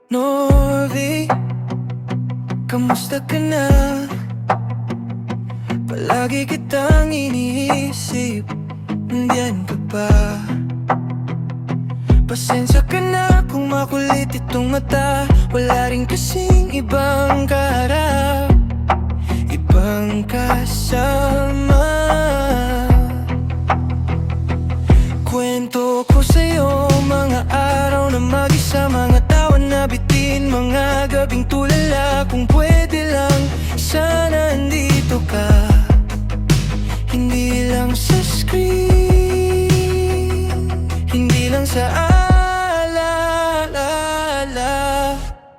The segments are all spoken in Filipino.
Norvy, kamusta ka na? Palagi kitang iniisip, nandiyan ka ba? Pasensya ka na kung makulit itong mata. Wala rin kasing ibang kaharap, ibang kasama. Kwento ko sa'yo mga araw na mag-isa, mga tawa na bitin, mga gabing tulala. Kung pwede lang, sana andito ka, hindi lang sa screen, hindi lang sa alala.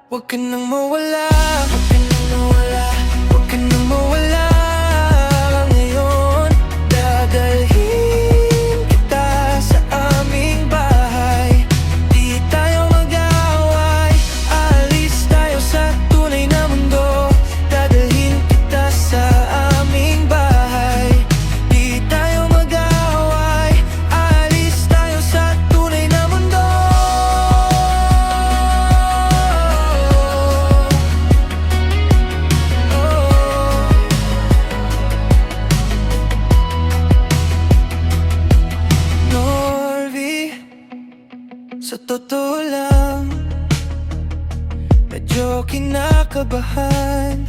Huwag ka nang mawala, huwag ka nang mawala, huwag ka nang mawala. Ngayon, dadalhin kita sa aming bahay. Di tayo mag-away, alis tayo sa tunay na mundo. Dadalhin kita sa aming bahay. Di tayo mag-away, alis tayo sa tunay na mundo. Norvy, sa totoo lang, medyo kinakabahan.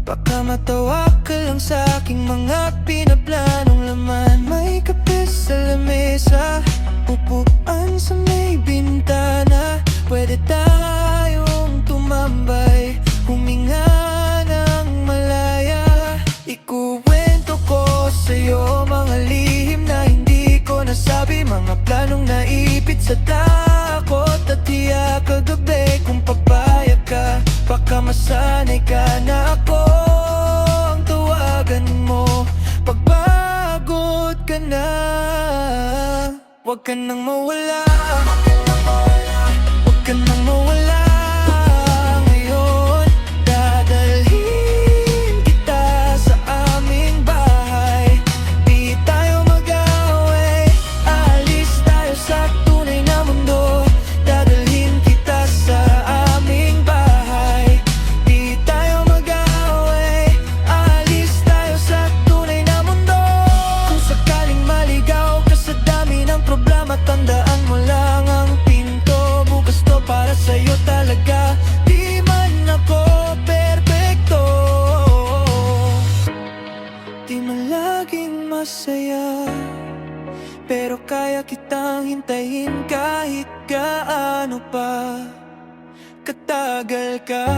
Baka matawa ka lang sa aking mga pinaplanong laman. May kape sa lamesa, upuan sa may bintana. Pwede tayong tumambay, huminga ng malaya. Ikuwento ko sa'yo mga lihim na hindi ko nasabi, mga planong naipit sa takot at hiya kagabi. Kung papayag ka, baka masanay ka na akong tawagan mo pag pagod ka na. Huwag ka nang mawala, huwag ka nang mawala. Ngayon, dadalhin kita sa aming bahay. Di tayo mag-away, alis tayo sa tunay na mundo. Dadalhin kita sa aming bahay. Di tayo mag-away, alis tayo sa tunay na mundo. Kung sakaling maligaw ka sa dami ng problema, tandaan mo lang ang pinto. Bukas to para sa'yo talaga, di man ako perpekto. Di man laging masaya, pero kaya kitang hintayin kahit gaano pa katagal ka.